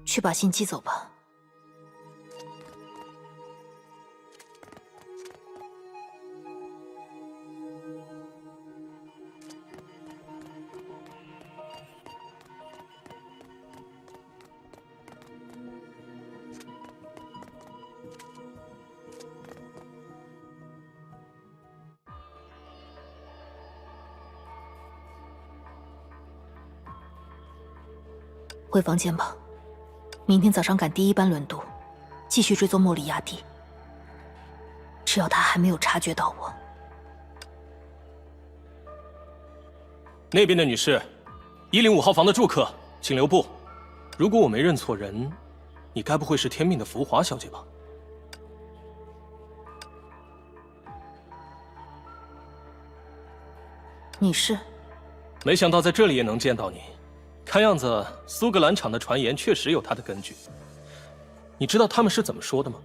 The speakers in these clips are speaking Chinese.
去把信寄走吧。回房间吧。 明天早上赶第1班轮渡，继续追踪莫里亚蒂。只要他还没有察觉到我，那边的女士，105号房的住客，请留步。如果我没认错人，你该不会是天命的福华小姐吧？你是？没想到在这里也能见到你。 看样子，苏格兰场的传言确实有它的根据。你知道他们是怎么说的吗？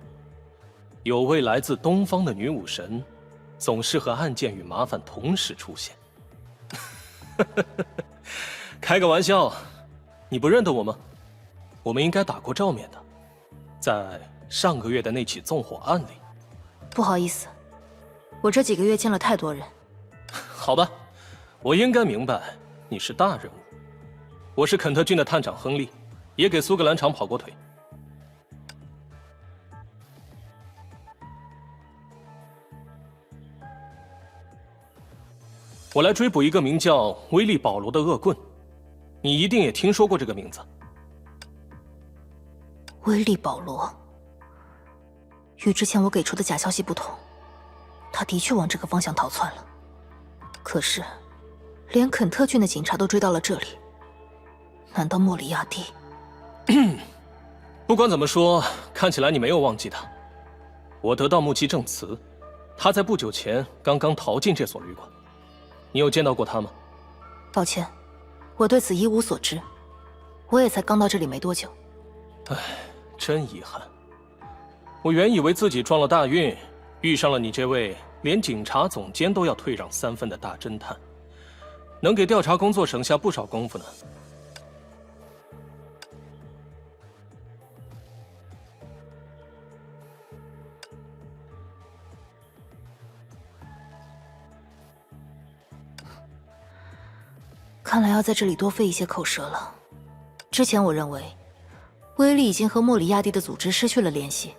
有位来自东方的女武神，总是和案件与麻烦同时出现。开个玩笑，你不认得我吗？我们应该打过照面的，在上个月的那起纵火案里。不好意思，我这几个月见了太多人。好吧，我应该明白你是大人物。 我是肯特郡的探长亨利，也给苏格兰场跑过腿。我来追捕一个名叫威利·保罗的恶棍，你一定也听说过这个名字。威利·保罗，与之前我给出的假消息不同，他的确往这个方向逃窜了。可是，连肯特郡的警察都追到了这里。 难道莫里亚蒂？不管怎么说，看起来你没有忘记他。我得到目击证词，他在不久前刚刚逃进这所旅馆。你有见到过他吗？抱歉，我对此一无所知。我也才刚到这里没多久。唉，真遗憾。我原以为自己撞了大运，遇上了你这位连警察总监都要退让3分的大侦探，能给调查工作省下不少功夫呢。 看来要在这里多费一些口舌了。之前我认为，威利已经和莫里亚蒂的组织失去了联系，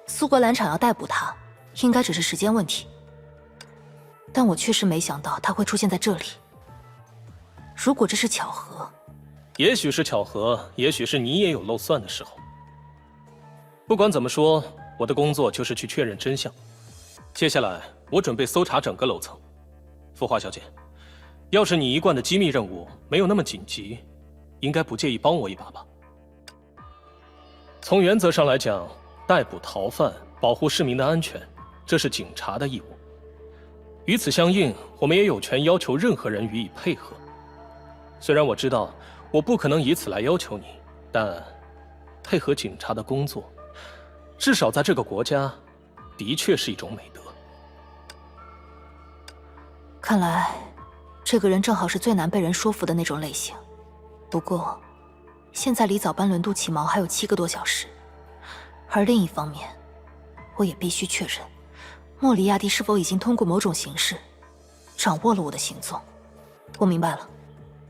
苏格兰场要逮捕他，应该只是时间问题。但我确实没想到他会出现在这里。如果这是巧合，也许是巧合，也许是你也有漏算的时候。不管怎么说，我的工作就是去确认真相。接下来，我准备搜查整个楼层。福华小姐。 要是你一贯的机密任务没有那么紧急，应该不介意帮我一把吧？从原则上来讲，逮捕逃犯、保护市民的安全，这是警察的义务。与此相应，我们也有权要求任何人予以配合。虽然我知道我不可能以此来要求你，但配合警察的工作，至少在这个国家，的确是一种美德。看来。 这个人正好是最难被人说服的那种类型。不过，现在离早班轮渡起锚还有7个多小时，而另一方面，我也必须确认，莫里亚蒂是否已经通过某种形式掌握了我的行踪。我明白了，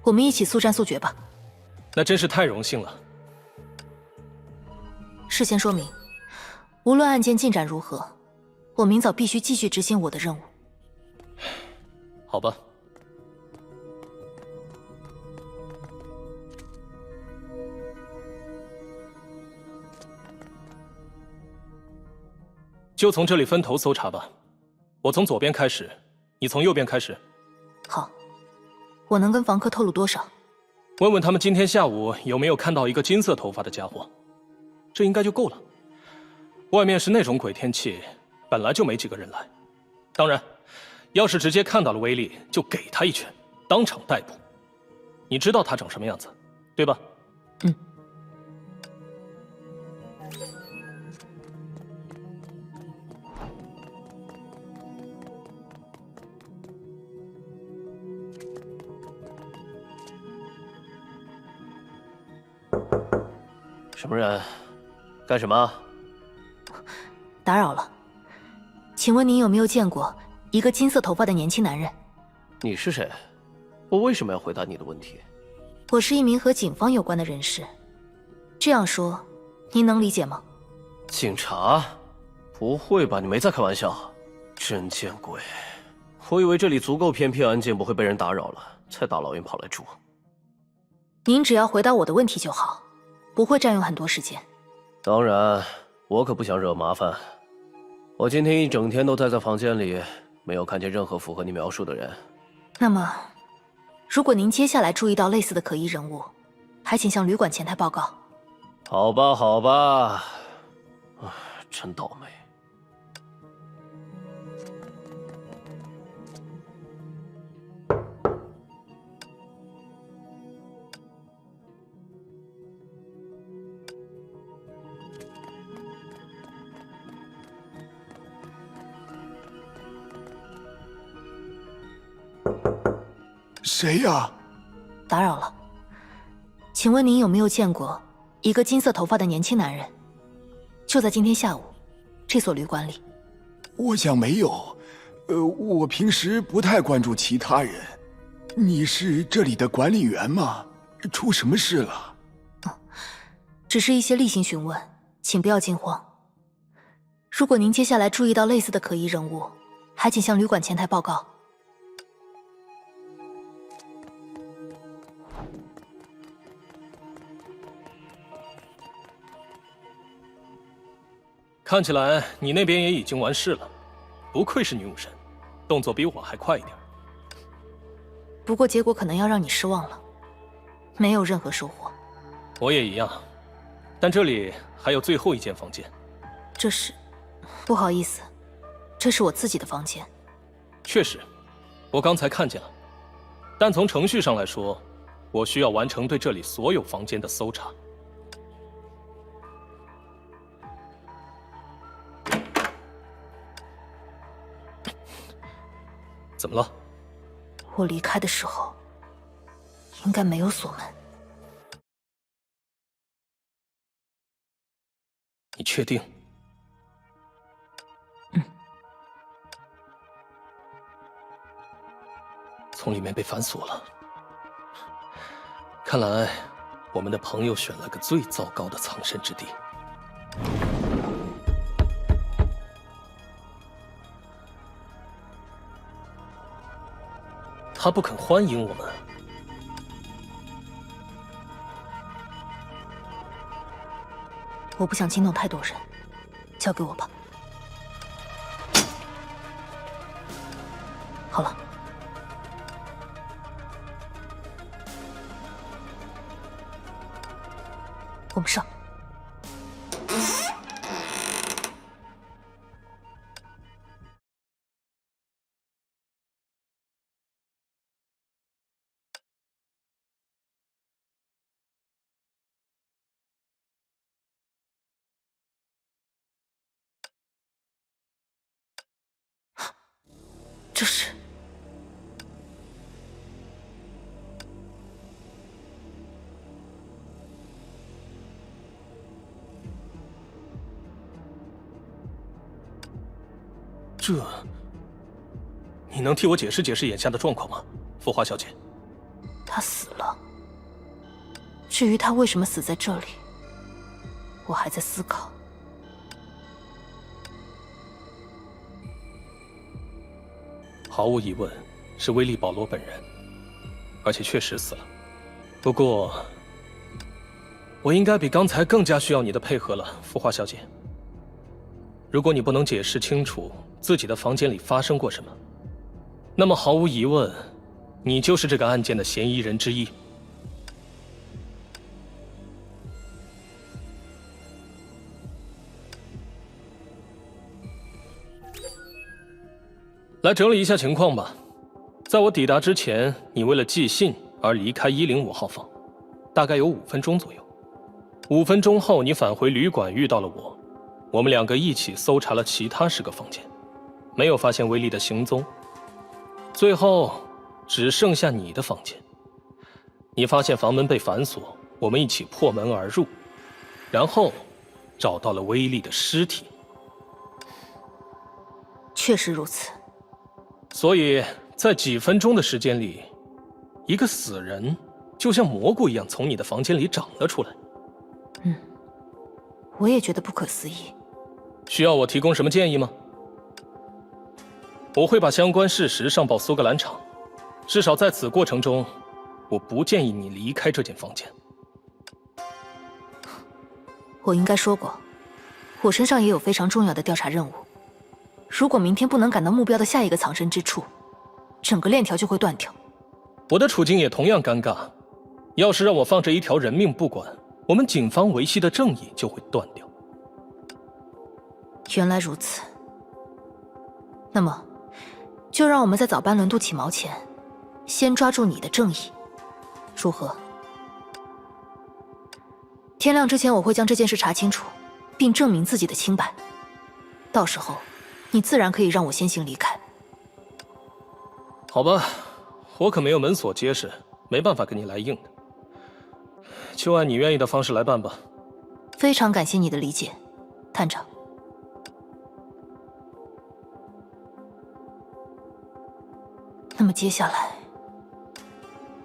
我们一起速战速决吧。那真是太荣幸了。事先说明，无论案件进展如何，我明早必须继续执行我的任务。好吧。 就从这里分头搜查吧，我从左边开始，你从右边开始。好，我能跟房客透露多少？问问他们今天下午有没有看到一个金色头发的家伙，这应该就够了。外面是那种鬼天气，本来就没几个人来。当然，要是直接看到了威力，就给他一拳，当场逮捕。你知道他长什么样子，对吧？嗯。什么人？干什么？打扰了，请问您有没有见过一个金色头发的年轻男人？你是谁？我为什么要回答你的问题？我是一名和警方有关的人士。这样说，您能理解吗？警察？不会吧，你没在开玩笑？真见鬼！我以为这里足够偏僻，安静，不会被人打扰了，才大老远跑来住。您只要回答我的问题就好，不会占用很多时间。当然，我可不想惹麻烦。我今天一整天都待在房间里，没有看见任何符合你描述的人。那么，如果您接下来注意到类似的可疑人物，还请向旅馆前台报告。好吧，好吧，真倒霉。谁呀？打扰了，请问您有没有见过一个金色头发的年轻男人？就在今天下午，这所旅馆里。我想没有。我平时不太关注其他人。你是这里的管理员吗？出什么事了？只是一些例行询问，请不要惊慌。如果您接下来注意到类似的可疑人物，还请向旅馆前台报告。看起来你那边也已经完事了，不愧是女武神，动作比我还快一点。不过结果可能要让你失望了，没有任何收获。我也一样，但这里还有最后一间房间。这是，不好意思，这是我自己的房间。确实，我刚才看见了，但从程序上来说，我需要完成对这里所有房间的搜查。怎么了？我离开的时候，应该没有锁门。你确定？嗯。从里面被反锁了。看来，我们的朋友选了个最糟糕的藏身之地。他不肯欢迎我们。我不想惊动太多人，交给我吧。好了，我们上。这是这，你能替我解释解释眼下的状况吗，浮华小姐？他死了。至于他为什么死在这里，我还在思考。毫无疑问，是威利·保罗本人，而且确实死了。不过，我应该比刚才更加需要你的配合了，浮华小姐。如果你不能解释清楚自己的房间里发生过什么，那么毫无疑问，你就是这个案件的嫌疑人之一。来整理一下情况吧。在我抵达之前，你为了寄信而离开105号房，大概有5分钟左右。5分钟后，你返回旅馆遇到了我，我们2个一起搜查了其他10个房间，没有发现威力的行踪。最后，只剩下你的房间。你发现房门被反锁，我们一起破门而入，然后找到了威力的尸体。确实如此。所以在几分钟的时间里，一个死人就像蘑菇一样从你的房间里长了出来。我也觉得不可思议。需要我提供什么建议吗？我会把相关事实上报苏格兰场，至少在此过程中，我不建议你离开这间房间。我应该说过，我身上也有非常重要的调查任务。如果明天不能赶到目标的下一个藏身之处，整个链条就会断掉。我的处境也同样尴尬，要是让我放这一条人命不管，我们警方维系的正义就会断掉。原来如此，那么，就让我们在早班轮渡起锚前，先抓住你的正义，如何？天亮之前，我会将这件事查清楚，并证明自己的清白。到时候，你自然可以让我先行离开。好吧，我可没有门锁结实，没办法跟你来硬的，就按你愿意的方式来办吧。非常感谢你的理解，探长。那么接下来，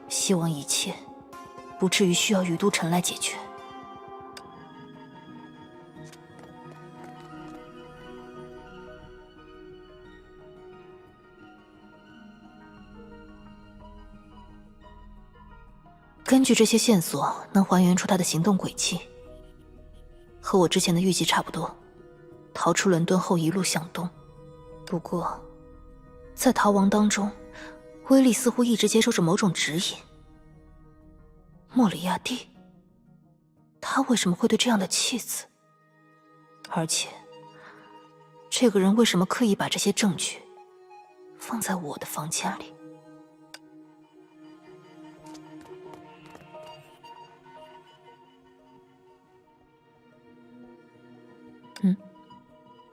希望一切不至于需要于都城来解决。根据这些线索，能还原出他的行动轨迹，和我之前的预计差不多。逃出伦敦后一路向东，不过，在逃亡当中，威利似乎一直接受着某种指引。莫里亚蒂，他为什么会对这样的妻子？而且，这个人为什么刻意把这些证据放在我的房间里？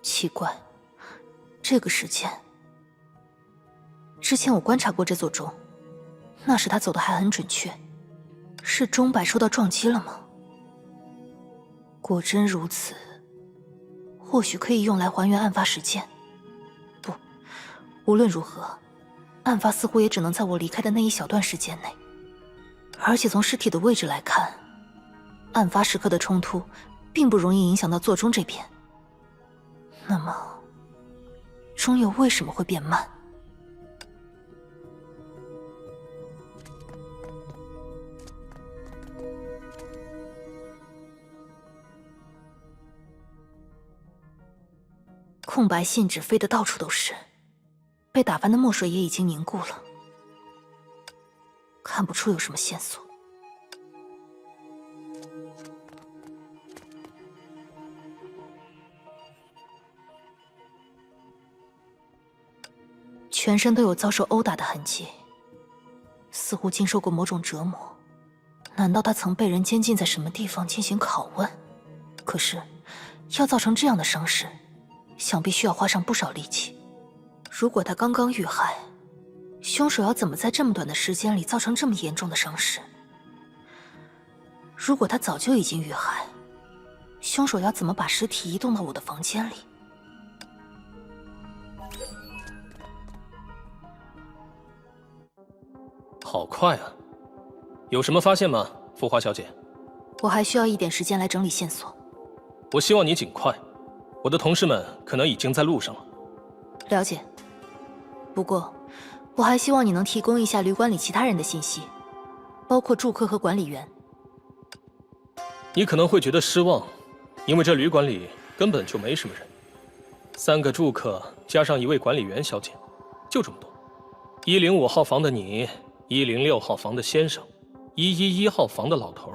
奇怪，这个时间，之前我观察过这座钟，那时他走的还很准确，是钟摆受到撞击了吗？果真如此，或许可以用来还原案发时间。不，无论如何，案发似乎也只能在我离开的那一小段时间内，而且从尸体的位置来看，案发时刻的冲突并不容易影响到座钟这边。那么，钟又为什么会变慢？空白信纸飞得到处都是，被打翻的墨水也已经凝固了，看不出有什么线索。全身都有遭受殴打的痕迹，似乎经受过某种折磨。难道他曾被人监禁在什么地方进行拷问？可是，要造成这样的伤势，想必需要花上不少力气。如果他刚刚遇害，凶手要怎么在这么短的时间里造成这么严重的伤势？如果他早就已经遇害，凶手要怎么把尸体移动到我的房间里？好快啊！有什么发现吗，浮华小姐？我还需要一点时间来整理线索。我希望你尽快，我的同事们可能已经在路上了。了解。不过，我还希望你能提供一下旅馆里其他人的信息，包括住客和管理员。你可能会觉得失望，因为这旅馆里根本就没什么人，3个住客加上1位管理员小姐，就这么多。105号房的你，106号房的先生，111号房的老头，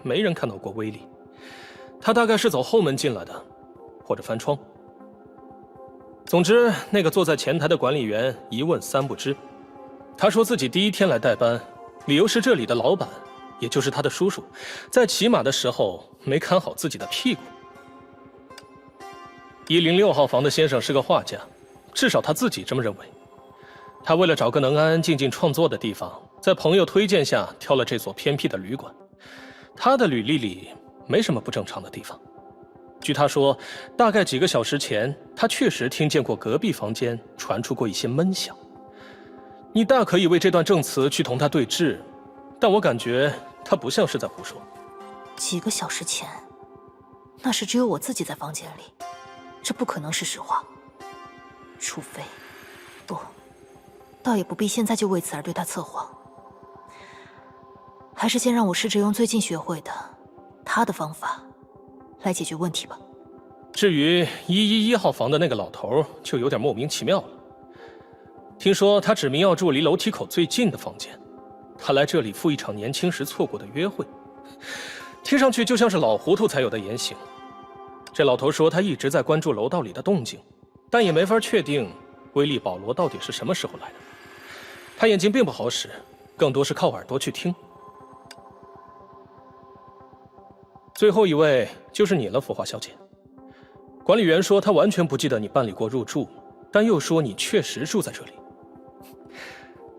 没人看到过威力。他大概是走后门进来的，或者翻窗。总之，那个坐在前台的管理员一问三不知。他说自己第一天来代班，理由是这里的老板，也就是他的叔叔，在骑马的时候没看好自己的屁股。106号房的先生是个画家，至少他自己这么认为。他为了找个能安安静静创作的地方，在朋友推荐下挑了这所偏僻的旅馆。他的履历里没什么不正常的地方。据他说，大概几个小时前，他确实听见过隔壁房间传出过一些闷响。你大可以为这段证词去同他对质，但我感觉他不像是在胡说。几个小时前，那时只有我自己在房间里，这不可能是实话。除非，不，倒也不必现在就为此而对他测谎。还是先让我试着用最近学会的他的方法来解决问题吧。至于111号房的那个老头，就有点莫名其妙了。听说他指明要住离楼梯口最近的房间，他来这里赴一场年轻时错过的约会，听上去就像是老糊涂才有的言行。这老头说他一直在关注楼道里的动静，但也没法确定威利·保罗到底是什么时候来的。他眼睛并不好使，更多是靠耳朵去听。最后一位就是你了，浮华小姐。管理员说他完全不记得你办理过入住，但又说你确实住在这里，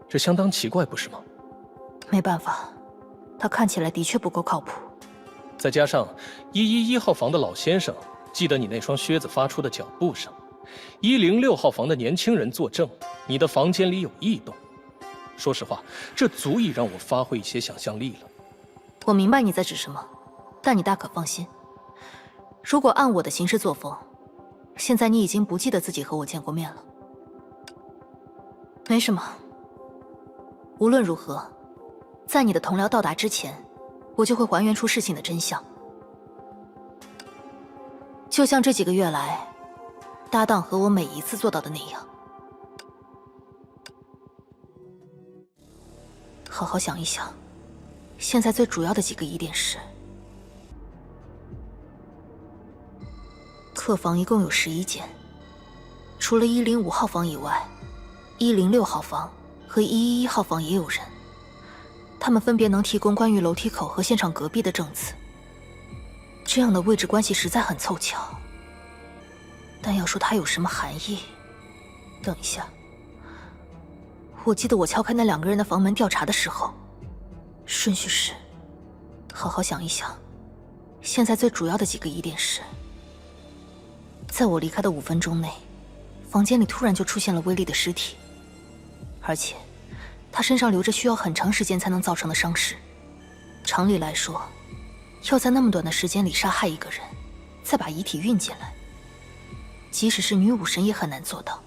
这相当奇怪，不是吗？没办法，他看起来的确不够靠谱。再加上111号房的老先生记得你那双靴子发出的脚步声，106号房的年轻人作证，你的房间里有异动。说实话，这足以让我发挥一些想象力了。我明白你在指什么，但你大可放心，如果按我的行事作风，现在你已经不记得自己和我见过面了。没什么，无论如何，在你的同僚到达之前，我就会还原出事情的真相。就像这几个月来，搭档和我每一次做到的那样。好好想一想，现在最主要的几个疑点是：客房一共有11间，除了105号房以外，106号房和111号房也有人，他们分别能提供关于楼梯口和现场隔壁的证词。这样的位置关系实在很凑巧，但要说它有什么含义，等一下。我记得我敲开那2个人的房门调查的时候，顺序是：好好想一想，现在最主要的几个疑点是：在我离开的5分钟内，房间里突然就出现了威利的尸体，而且他身上留着需要很长时间才能造成的伤势。常理来说，要在那么短的时间里杀害一个人，再把遗体运进来，即使是女武神也很难做到，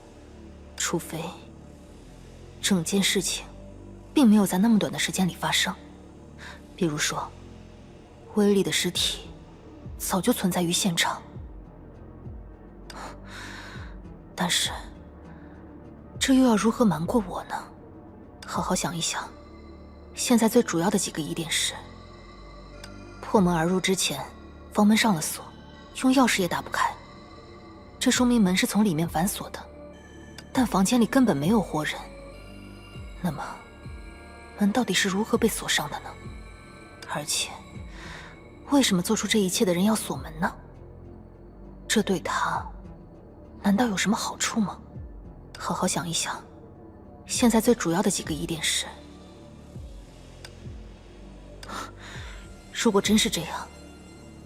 除非整件事情并没有在那么短的时间里发生。比如说，威利的尸体早就存在于现场。但是，这又要如何瞒过我呢？好好想一想，现在最主要的几个疑点是：破门而入之前，房门上了锁，用钥匙也打不开，这说明门是从里面反锁的，但房间里根本没有活人。那么，门到底是如何被锁上的呢？而且，为什么做出这一切的人要锁门呢？这对他难道有什么好处吗？好好想一想，现在最主要的几个疑点是：如果真是这样，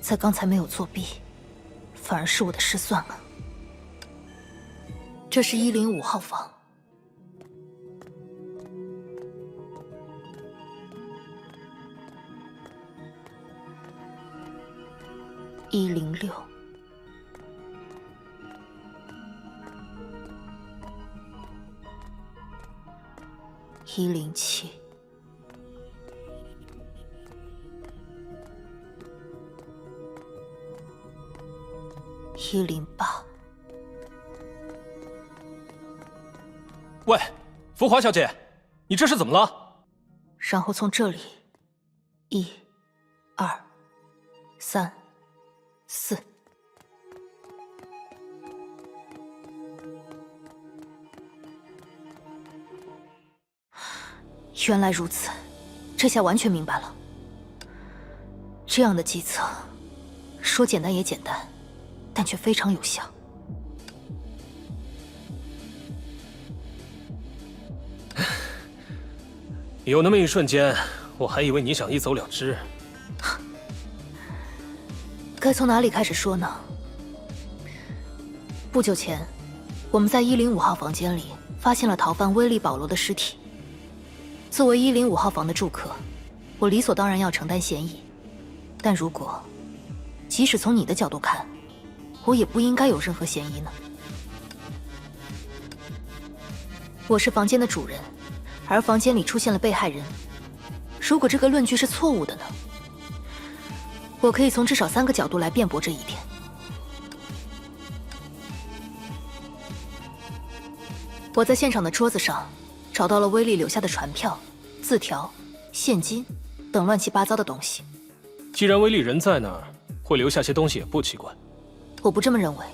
在刚才没有作弊，反而是我的失算了。这是105号房。106。107。108。喂，浮华小姐，你这是怎么了？然后从这里，1、2、3、4。原来如此，这下完全明白了。这样的计策，说简单也简单，但却非常有效。有那么一瞬间，我还以为你想一走了之。该从哪里开始说呢？不久前，我们在105号房间里发现了逃犯威利·保罗的尸体。作为105号房的住客，我理所当然要承担嫌疑。但如果，即使从你的角度看，我也不应该有任何嫌疑呢？我是房间的主人，而房间里出现了被害人。如果这个论据是错误的呢？我可以从至少3个角度来辩驳这一点。我在现场的桌子上找到了威利留下的传票、字条、现金等乱七八糟的东西。既然威利人在那儿，会留下些东西也不奇怪。我不这么认为，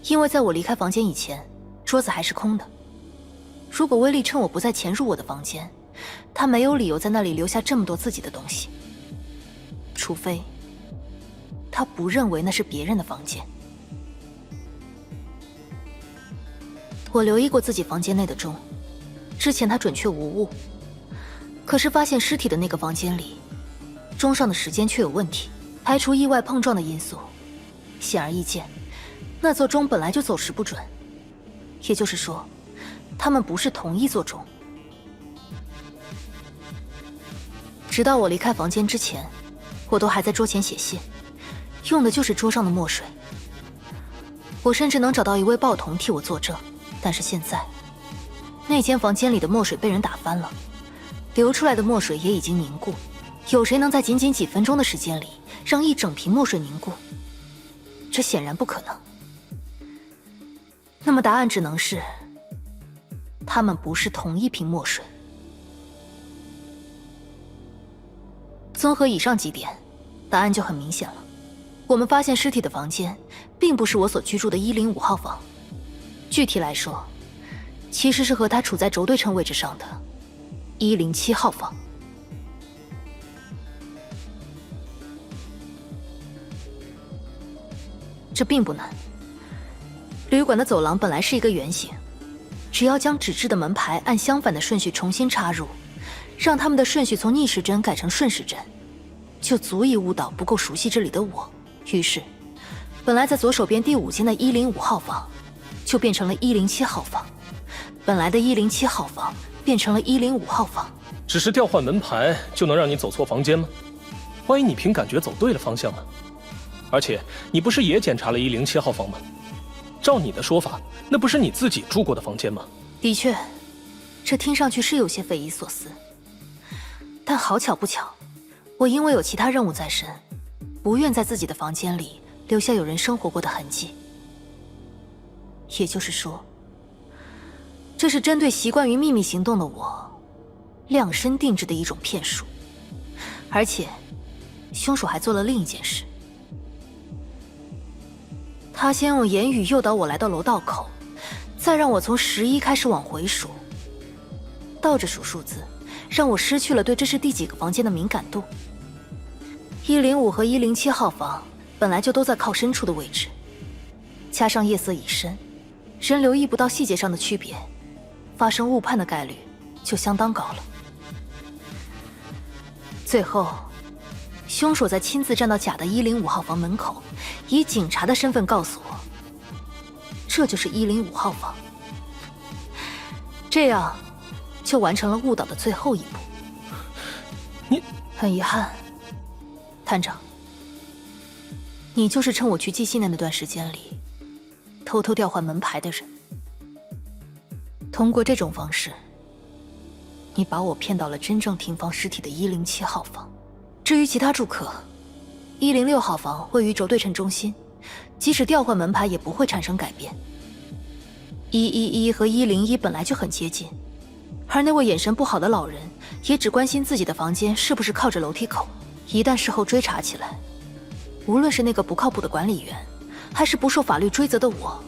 因为在我离开房间以前，桌子还是空的。如果威利趁我不在潜入我的房间，他没有理由在那里留下这么多自己的东西，除非他不认为那是别人的房间。我留意过自己房间内的钟，之前它准确无误，可是发现尸体的那个房间里，钟上的时间却有问题。排除意外碰撞的因素，显而易见，那座钟本来就走时不准，也就是说，它们不是同一座钟。直到我离开房间之前，我都还在桌前写信，用的就是桌上的墨水。我甚至能找到一位报童替我作证，但是现在，那间房间里的墨水被人打翻了，流出来的墨水也已经凝固。有谁能在仅仅几分钟的时间里让一整瓶墨水凝固？这显然不可能。那么答案只能是，它们不是同一瓶墨水。综合以上几点，答案就很明显了。我们发现尸体的房间，并不是我所居住的105号房，具体来说，其实是和它处在轴对称位置上的107号房。这并不难。旅馆的走廊本来是一个圆形，只要将纸质的门牌按相反的顺序重新插入，让它们的顺序从逆时针改成顺时针，就足以误导不够熟悉这里的我。于是，本来在左手边第5间的105号房，就变成了107号房；本来的107号房变成了105号房。只是调换门牌就能让你走错房间吗？万一你凭感觉走对了方向呢？而且你不是也检查了107号房吗？照你的说法，那不是你自己住过的房间吗？的确，这听上去是有些匪夷所思。但好巧不巧，我因为有其他任务在身，不愿在自己的房间里留下有人生活过的痕迹。也就是说，这是针对习惯于秘密行动的我量身定制的一种骗术。而且，凶手还做了另一件事。他先用言语诱导我来到楼道口，再让我从11开始往回数，倒着数数字，让我失去了对这是第几个房间的敏感度。105和107号房本来就都在靠深处的位置，加上夜色已深，人留意不到细节上的区别，发生误判的概率就相当高了。最后，凶手在亲自站到假的105号房门口，以警察的身份告诉我，这就是105号房。这样，就完成了误导的最后一步。你很遗憾，探长，你就是趁我去寄信的那段时间里，偷偷调换门牌的人。通过这种方式，你把我骗到了真正停放尸体的107号房。至于其他住客，106号房位于轴对称中心，即使调换门牌也不会产生改变。111和101本来就很接近，而那位眼神不好的老人也只关心自己的房间是不是靠着楼梯口。一旦事后追查起来，无论是那个不靠谱的管理员，还是不受法律追责的我，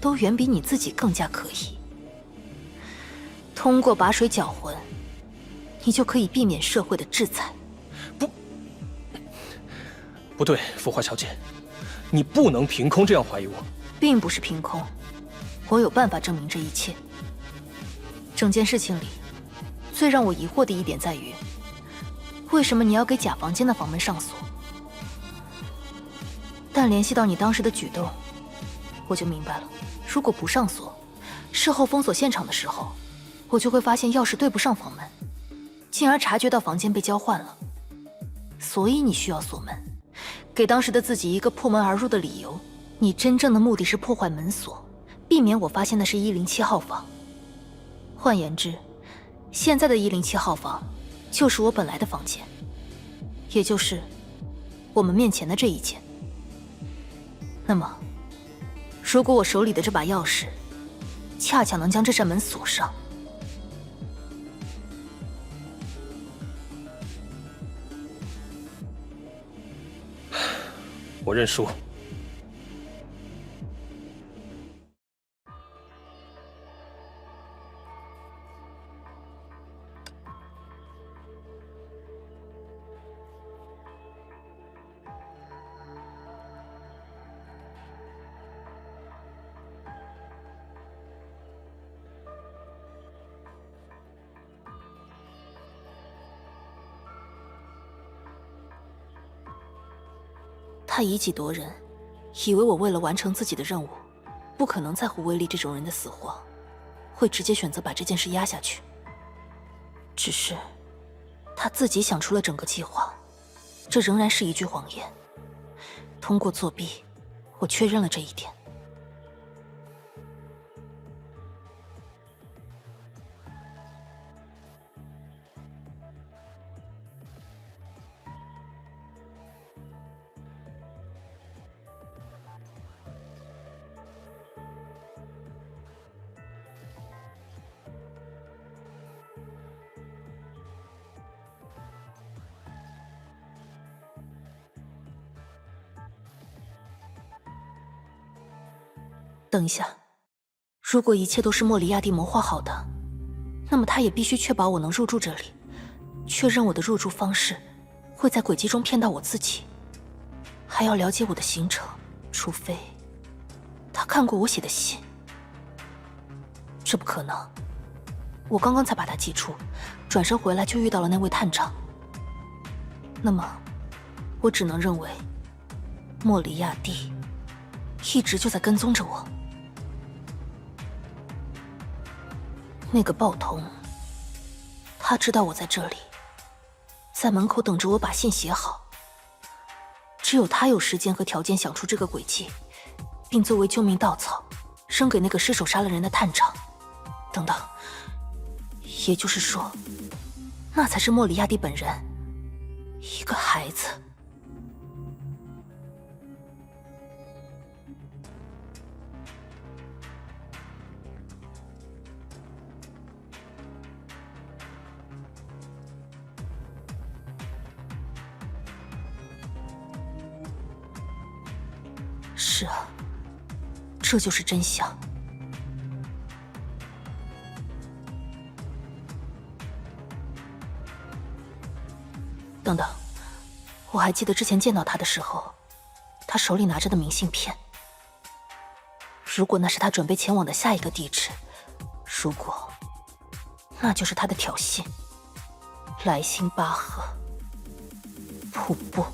都远比你自己更加可疑。通过把水搅浑，你就可以避免社会的制裁。不对，浮华小姐，你不能凭空这样怀疑我。并不是凭空，我有办法证明这一切。整件事情里，最让我疑惑的一点在于，为什么你要给甲房间的房门上锁？但联系到你当时的举动，我就明白了，如果不上锁，事后封锁现场的时候，我就会发现钥匙对不上房门，进而察觉到房间被交换了。所以你需要锁门，给当时的自己一个破门而入的理由。你真正的目的是破坏门锁，避免我发现的是107号房。换言之，现在的107号房就是我本来的房间，也就是我们面前的这一间。那么，如果我手里的这把钥匙恰巧能将这扇门锁上，我认输。他以己夺人，以为我为了完成自己的任务，不可能在乎威力这种人的死活，会直接选择把这件事压下去。只是，他自己想出了整个计划，这仍然是一句谎言。通过作弊，我确认了这一点。等一下，如果一切都是莫里亚蒂谋划好的，那么他也必须确保我能入住这里，确认我的入住方式会在诡计中骗到我自己，还要了解我的行程，除非他看过我写的信。这不可能，我刚刚才把它寄出，转身回来就遇到了那位探长。那么，我只能认为莫里亚蒂一直就在跟踪着我。那个报童，他知道我在这里，在门口等着我把信写好。只有他有时间和条件想出这个诡计，并作为救命稻草扔给那个失手杀了人的探长。等等，也就是说，那才是莫里亚蒂本人，一个孩子。是啊，这就是真相。等等，我还记得之前见到他的时候，他手里拿着的明信片。如果那是他准备前往的下一个地址，如果那就是他的挑衅，莱辛巴赫瀑布。